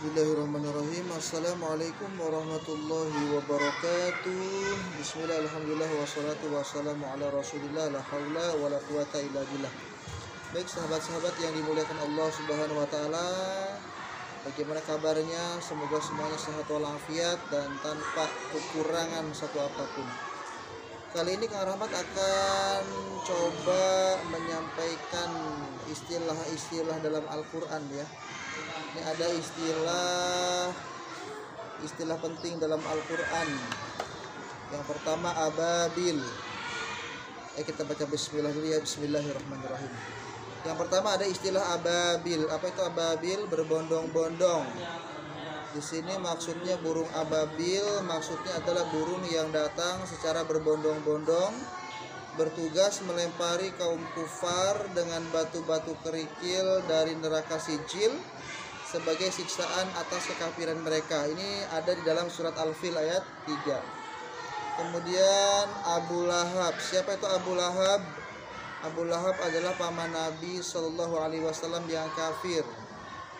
Bismillahirrahmanirrahim. Assalamualaikum warahmatullahi wabarakatuh. Bismillah, alhamdulillah, wassalatu wassalamu ala rasulillah, la haula wa la quwata illa billah. Baik sahabat-sahabat yang dimuliakan Allah subhanahu wa ta'ala, bagaimana kabarnya? Semoga semuanya sehat walafiat dan tanpa kekurangan satu apapun. Kali ini Kang Rahmat akan coba menyampaikan istilah-istilah dalam Al-Quran ya. Ini ada istilah penting dalam Al-Quran. Yang pertama ababil. Kita baca bismillah dulu ya. Bismillahirrahmanirrahim. Yang pertama ada istilah ababil. Apa itu ababil? Berbondong-bondong. Di sini maksudnya burung ababil, maksudnya adalah burung yang datang secara berbondong-bondong, bertugas melempari kaum kufar dengan batu-batu kerikil dari neraka Sijil sebagai siksaan atas kekafiran mereka. Ini ada di dalam surat Al-Fil ayat 3. Kemudian Abu Lahab. Siapa itu Abu Lahab? Abu Lahab adalah paman Nabi Shallallahu Alaihi Wasallam yang kafir.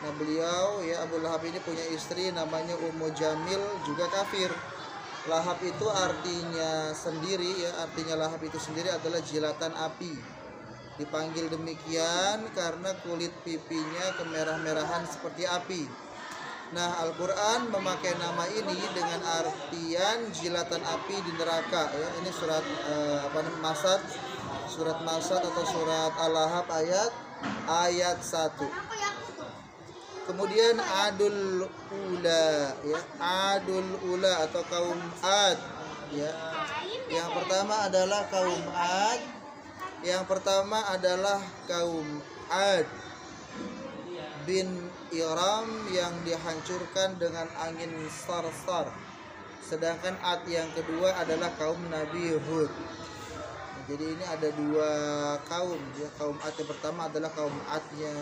Nah beliau ya, Abu Lahab ini punya istri namanya Ummu Jamil, juga kafir. Lahab itu artinya sendiri ya, artinya lahab itu sendiri adalah jilatan api. Dipanggil demikian karena kulit pipinya kemerah-merahan seperti api. Nah Al-Quran memakai nama ini dengan artian jilatan api di neraka ya. Ini surat Masad, surat Masad atau surat Al-Lahab ayat 1. Kemudian Adul Ula ya, Adul Ula atau kaum Ad ya. Yang pertama adalah kaum Ad. Yang pertama adalah kaum Ad bin Iram yang dihancurkan dengan angin sarsar. Sedangkan Ad yang kedua adalah kaum Nabi Hud. Jadi ini ada dua kaum ya. Kaum Ad yang pertama adalah kaum Adnya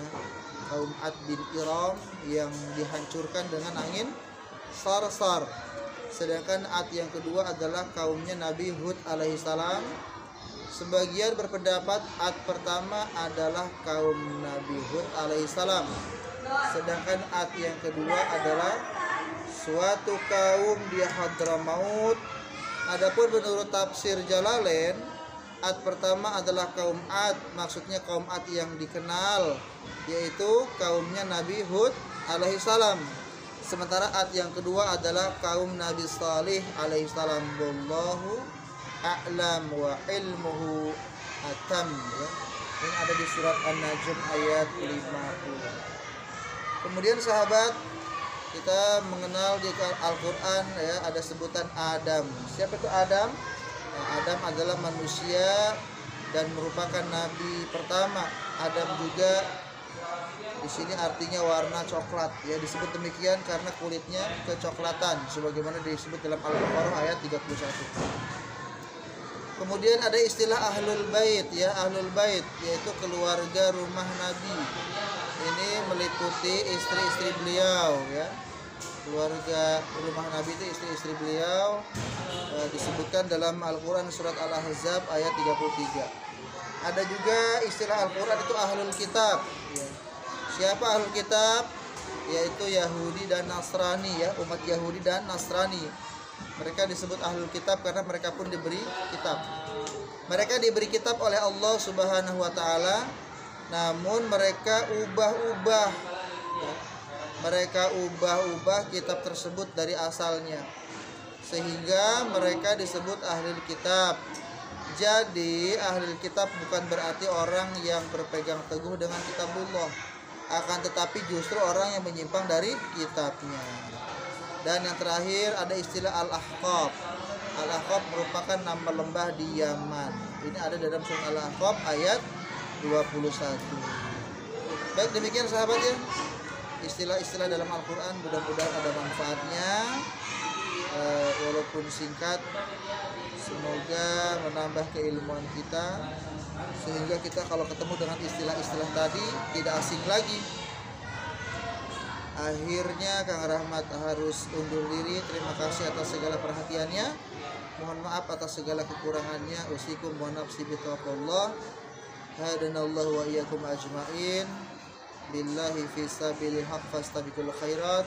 kaum Ad bin Iram yang dihancurkan dengan angin sarsar. Sedangkan Ad yang kedua adalah kaumnya Nabi Hud alaihissalam. Sebagian berpendapat Ad pertama adalah kaum Nabi Hud alaihissalam. Sedangkan Ad yang kedua adalah suatu kaum di Hadramaut. Adapun menurut tafsir Jalalain, Ad pertama adalah kaum Ad, maksudnya kaum Ad yang dikenal, yaitu kaumnya Nabi Hud alaihissalam. Sementara Ad yang kedua adalah kaum Nabi Salih alaihissalam. Wallahu a'lam wa ilmuhu atam ya. Ini ada di surat An-Najm ayat 50. Kemudian sahabat, kita mengenal di Al-Quran ya, ada sebutan Adam. Siapa itu Adam? Nah, Adam adalah manusia dan merupakan nabi pertama. Adam juga di sini artinya warna coklat ya, disebut demikian karena kulitnya kecoklatan sebagaimana disebut dalam Al-Baqarah ayat 31. Kemudian ada istilah Ahlul Bait ya, Ahlul Bait yaitu keluarga rumah Nabi. Ini meliputi istri-istri beliau ya. Keluarga rumah Nabi itu istri-istri beliau, disebutkan dalam Al-Quran surat Al-Ahzab ayat 33. Ada juga istilah Al-Quran itu Ahlul Kitab ya. Siapa Ahlul Kitab? Yaitu Yahudi dan Nasrani ya, umat Yahudi dan Nasrani. Mereka disebut Ahlul Kitab karena mereka pun diberi kitab. Mereka diberi kitab oleh Allah Subhanahu wa taala, namun mereka ubah-ubah ya. Mereka ubah-ubah kitab tersebut dari asalnya, sehingga mereka disebut Ahlul Kitab. Jadi Ahlul Kitab bukan berarti orang yang berpegang teguh dengan kitabullah, akan tetapi justru orang yang menyimpang dari kitabnya. Dan yang terakhir ada istilah Al-Ahqaf. Al-Ahqaf merupakan nama lembah di Yaman. Ini ada dalam surat Al-Ahqaf ayat 21. Baik, demikian sahabat ya, istilah-istilah dalam Al-Quran. Mudah-mudahan ada manfaatnya, walaupun singkat. Semoga menambah keilmuan kita, sehingga kita kalau ketemu dengan istilah-istilah tadi tidak asing lagi. Akhirnya Kang Rahmat harus undur diri. Terima kasih atas segala perhatiannya. Mohon maaf atas segala kekurangannya. Usikum wa nafsi bitaqwallah. Hadanallahu wa iyyakum ajmain. billahi fi sabilil haq fastabiqul khairat.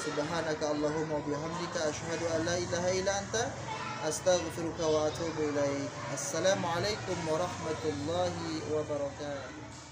Subhanaka Allahumma wa bihamdika asyhadu an la ilaha illa anta astaghfiruka wa atubu ilaik. Assalamualaikum warahmatullahi wabarakatuh.